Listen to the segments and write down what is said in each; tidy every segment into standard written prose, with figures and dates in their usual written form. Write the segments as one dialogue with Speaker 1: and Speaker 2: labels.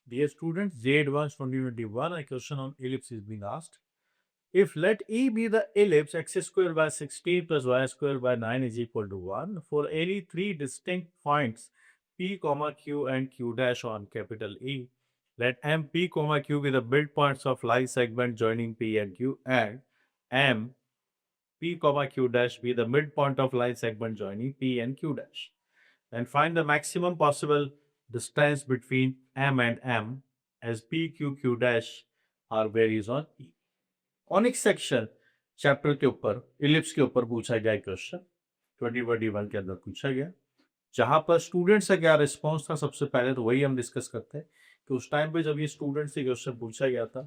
Speaker 1: Dear students, J Advanced 2021, a question on ellipse is being asked. If let E be the ellipse x square by 16 plus y square by 9 is equal to 1 for any three distinct points P, Q and Q dash on capital E, let M, P, Q be the midpoints of line segment joining P and Q and M, P, Q dash be the midpoint of line segment joining P and Q dash. Then find the maximum possible distance between M and M as P, Q dash are varies on E. Conic section chapter के ऊपर ellipse के ऊपर पूछा गया question 2021 के अंदर पूछा गया, जहां पर स्टूडेंट से क्या रिस्पॉन्स था सबसे पहले तो वही हम डिस्कस करते हैं कि उस टाइम पे जब ये स्टूडेंट से क्वेश्चन पूछा गया था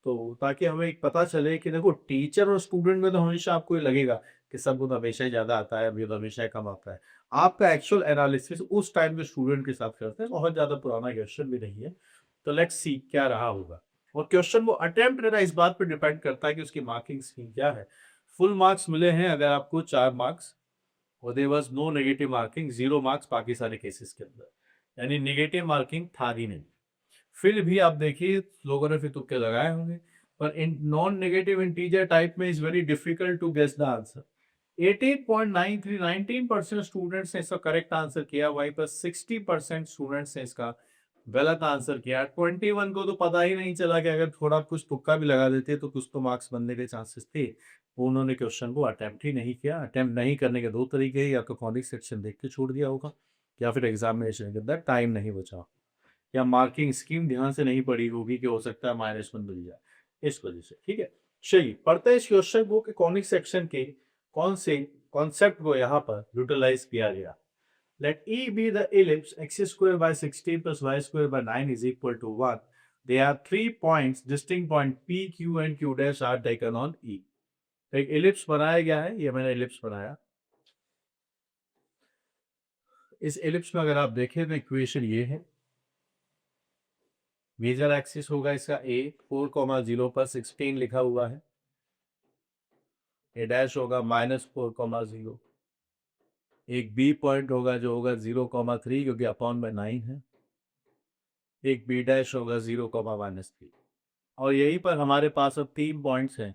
Speaker 1: तो ताकि हमें एक पता चले कि देखो टीचर और स्टूडेंट में तो हमेशा आपको ये लगेगा कि सबको तो हमेशा ही ज्यादा आता है, अभी तो हमेशा ही कम आता है। आपका एक्चुअल एनालिसिस उस टाइम पे स्टूडेंट के साथ करते हैं, बहुत ज्यादा पुराना क्वेश्चन भी नहीं है। तो लेट्स सी क्या रहा होगा। और क्वेश्चन वो अटेम्प्ट करना इस बात पर डिपेंड करता है कि उसकी मार्किंग स्कीम क्या है। फुल मार्क्स मिले हैं अगर आपको 4 मार्क्स और there was no negative marking, 0 marks बाकी सारे केसेस के अंदर, यानी नेगेटिव मार्किंग था ही नहीं। फिर भी आप देखिए लोगों ने फिर तुक्के लगाए होंगे, पर इन नॉन नेगेटिव इंटीजर टाइप में is very difficult to guess the answer. 18.93 19% students ने इसका करेक्ट आंसर किया, वहीं पर 60% स्टूडेंट्स ने इसका गलत आंसर किया। 21 को तो पता ही नहीं चला कि अगर थोड़ा कुछ तुक्का भी लगा देते तो कुछ तो मार्क्स बनने के चांसेस थे। उन्होंने क्वेश्चन को अटेम्प्ट ही नहीं किया। अटेम्प्ट नहीं करने के दो तरीके हैं, या तो कॉनिक सेक्शन देख के छोड़ दिया होगा या फिर एग्जामिनेशन के अंदर टाइम नहीं बचा, या मार्किंग स्कीम ध्यान से नहीं पड़ी होगी कि हो सकता है -1 मिल जाए, इस वजह से। ठीक है, चलिए पढ़ते हैं इस क्वेश्चन को कि कॉनिक सेक्शन के कौन से कॉन्सेप्ट को यहाँ पर यूटिलाइज किया गया। Let E be the ellipse x square by 16 plus y square by 9 is equal to 1. There are 3 points, distinct point P, Q and Q dash are taken on E. एक ellipse बनाया गया है, ये मैंने ellipse बनाया। इस ellipse में अगर आप देखें तो इक्वेशन ये है, मेजर एक्सिस होगा इसका A, 4,0 पर 16 लिखा हुआ है, A डैश होगा -4,0, एक B पॉइंट होगा जो होगा 0,3 क्योंकि अपॉन में 9 है, एक B डैश होगा 0,-3, और यहीं पर हमारे पास अब 3 पॉइंट्स हैं।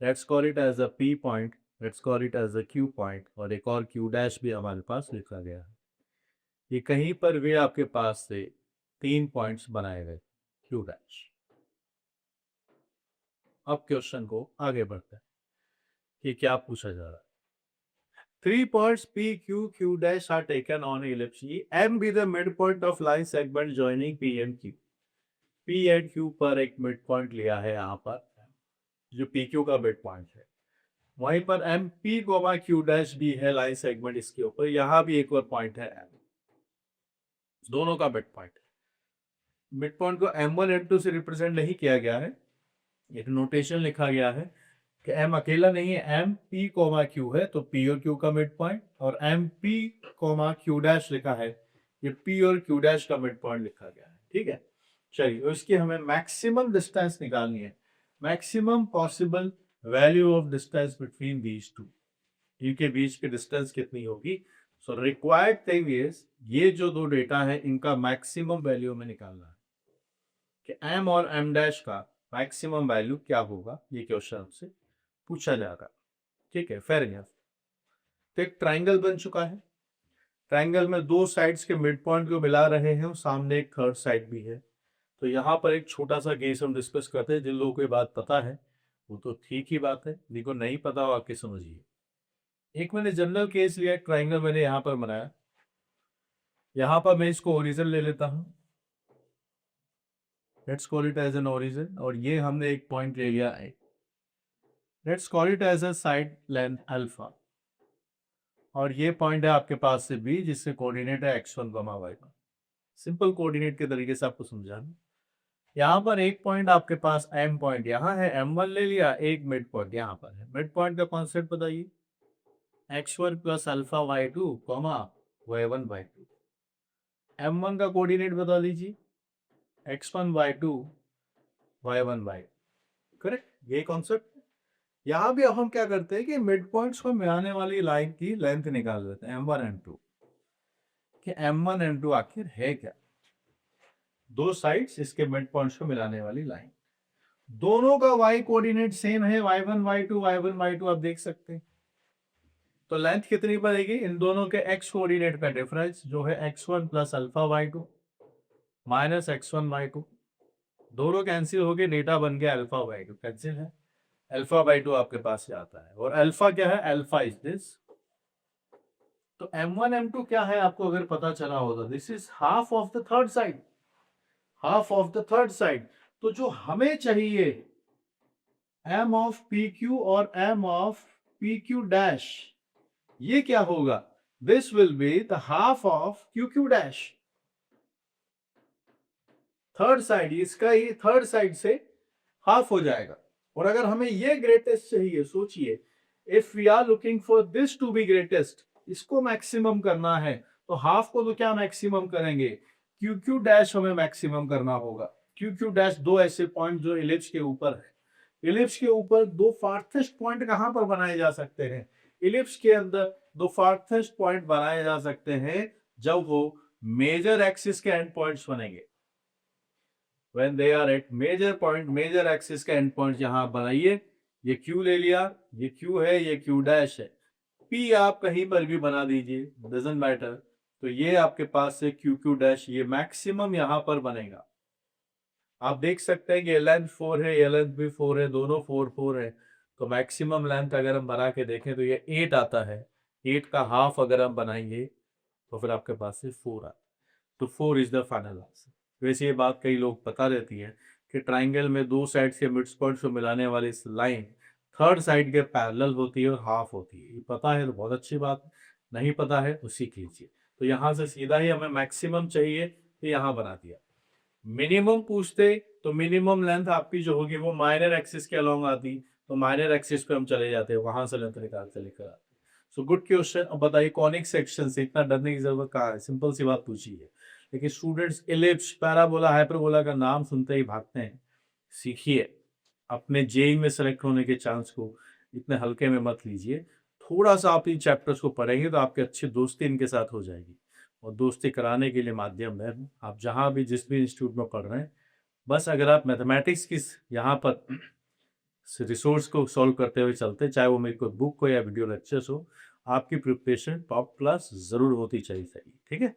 Speaker 1: Let's call it as a P point, let's call it as a Q point, और एक और Q डैश भी हमारे पास लिखा गया है। ये कहीं पर भी आपके पास से 3 पॉइंट्स बनाए गए Q डैश। अब क्वेश्चन को आगे बढ़ते हैं कि क्या पूछा जा रहा है। 3 points P, Q, Q dash are taken on ellipse E. M be the midpoint of line segment joining P and Q. P and Q पर एक मिड पॉइंट लिया है यहाँ पर, जो PQ का मिड पॉइंट है। वहीं पर M P comma Q dash भी है लाइन सेगमेंट इसके ऊपर, यहाँ भी एक और पॉइंट है एम, दोनों का मिड पॉइंट है। मिड पॉइंट को M1 M2 से रिप्रेजेंट नहीं किया गया है, एक नोटेशन लिखा गया है कि M अकेला नहीं है, एम पी कोमा क्यू है तो P और Q का मिड पॉइंट, और M P comma Q dash लिखा है, ये P और Q डैश का मिड पॉइंट लिखा गया है। ठीक है, चलिए इसकी हमें मैक्सिमम डिस्टेंस निकालनी है, maximum possible value of distance between these two, इनके बीच की डिस्टेंस कितनी होगी। सो रिक्वायर्ड थिंग इज ये जो दो डेटा है इनका मैक्सिमम वैल्यू में निकालना है कि m और m डैश का मैक्सिमम वैल्यू क्या होगा, ये क्वेश्चन हमसे पूछा जा रहा है। ठीक है, फेयर इनफ। तो एक ट्राइंगल बन चुका है, ट्राइंगल में दो साइड्स के मिड पॉइंट को मिला रहे हैं और सामने एक थर्ड साइड भी है। तो यहाँ पर एक छोटा सा केस हम डिस्कस करते हैं, जिन लोगों को ये बात पता है वो तो ठीक ही बात है, जिनको नहीं पता हो आके समझिए। एक मैंने जनरल केस लिया, ट्राइंगल मैंने यहाँ पर बनाया, यहाँ पर मैं इसको ओरिजिन ले लेता हूँ, let's call it as an origin, और ये हमने एक पॉइंट ले लिया है, let's call it as a side length alpha, और ये पॉइंट है आपके पास से बी जिससे कोऑर्डिनेट है x1, y1। सिंपल कोऑर्डिनेट के तरीके से आपको समझाना। यहाँ पर एक पॉइंट आपके पास m पॉइंट यहाँ है, m1 ले लिया, एक मिड पॉइंट यहाँ पर है। मिड पॉइंट का कॉन्सेप्ट बताइए, x1 plus alpha y2 comma y1 y2। m1 का कोऑर्डिनेट बता दीजिए, x1 y2 y1 y, correct, ये कॉन्सेप्ट। यहाँ भी अब हम क्या करते हैं कि मिड पॉइंट्स को मिलाने वाली लाइन की लेंथ निकाल देते हैं m1 m2, कि m1 m2 आखिर है क्या। दो साइड्स इसके मिड पॉइंट्स को मिलाने वाली लाइन। दोनों का y कोऑर्डिनेट सेम है, y1 y2 y1 y2 आप देख सकते हैं। तो लेंथ कितनी पड़ेगी? इन दोनों के x कोऑर्डिनेट का डिफरेंस जो है x1 plus alpha y2 minus x1 y2, दोनों कैंसिल हो गए, डेटा बन गया अल्फा y2 कैंसिल है, अल्फा y2 आपके पास से आता है। और अल्फा क्या है? Alpha is this. तो m1 m2 क्या है आपको अगर पता चला होगा, this is half of the third side, half of the third side. तो जो हमें चाहिए m ऑफ pq और m ऑफ pq डैश, ये क्या होगा? This will be the half of qq dash. Third side, इसका ही थर्ड साइड से हाफ हो जाएगा। और अगर हमें ये ग्रेटेस्ट चाहिए, सोचिए, if we are looking for this to be greatest, इसको मैक्सिमम करना है, तो हाफ को तो क्या मैक्सिमम करेंगे? क्यू क्यू डैश हमें मैक्सिमम करना होगा। क्यू क्यू डैश दो ऐसे पॉइंट जो इलिप्स के ऊपर है। इलिप्स के ऊपर दो फार्थेस्ट पॉइंट कहां पर बनाए जा सकते हैं? इलिप्स के अंदर दो फार्थेस्ट पॉइंट बनाए जा सकते हैं जब वो मेजर एक्सिस के एंड पॉइंट्स बनेंगे। When they are at major point, major axis का एंड पॉइंट यहां बनाइए। ये Q ले लिया, ये Q है, ये Q डैश है। P आप कहीं पर भी बना दीजिए, डजंट मैटर। तो ये आपके पास से Q Q डैश, ये मैक्सिमम यहां पर बनेगा। आप देख सकते हैं कि ये लेंथ 4 है, ये लेंथ भी 4 है, दोनों 4 4 है। तो मैक्सिमम लेंथ अगर हम बना के देखें तो ये 8 आता है। 8 का हाफ अगर हम बनाएंगे तो फिर आपके पास से 4 आता है। तो 4 इज द फाइनल आंसर। वैसे ये बात कई लोग बता देती है कि ट्राइंगल में दो साइड के मिड पॉइंट्स को मिलाने वाली इस लाइन थर्ड साइड के पैरेलल होती है और हाफ होती है। ये पता है तो बहुत अच्छी बात, नहीं पता है तो सीख लीजिए। तो यहाँ से सीधा ही हमें मैक्सिमम चाहिए तो यहाँ बना दिया। मिनिमम पूछते तो मिनिमम लेंथ आपकी जो होगी वो माइनर एक्सिस के अलोंग आती, तो माइनर एक्सिस पे हम चले जाते हैं, वहां से लेंथ निकाल के लेकर आते। So good question. अब बताइए कॉनिक सेक्शन से इतना डरने की जरूरत कहाँ है? सिंपल सी बात पूछी है। लेकिन स्टूडेंट्स इलिप्स, पैराबोला, हाइपरबोला का नाम सुनते ही भागते हैं। सीखिए, अपने जेई में सेलेक्ट होने के चांस को इतने हल्के में मत लीजिए। थोड़ा सा आप इन चैप्टर्स को पढ़ेंगे तो आपकी अच्छी दोस्ती इनके साथ हो जाएगी। और दोस्ती कराने के लिए माध्यम मैं हूँ। आप जहाँ भी जिस भी इंस्टीट्यूट में पढ़ रहे हैं, बस अगर आप मैथमेटिक्स की यहाँ पर रिसोर्स को सॉल्व करते हुए चलते, चाहे वो मेरी कोई बुक हो या वीडियो लेक्चर्स हो, आपकी प्रिपरेशन टॉप क्लास जरूर होती चाहिए। ठीक है।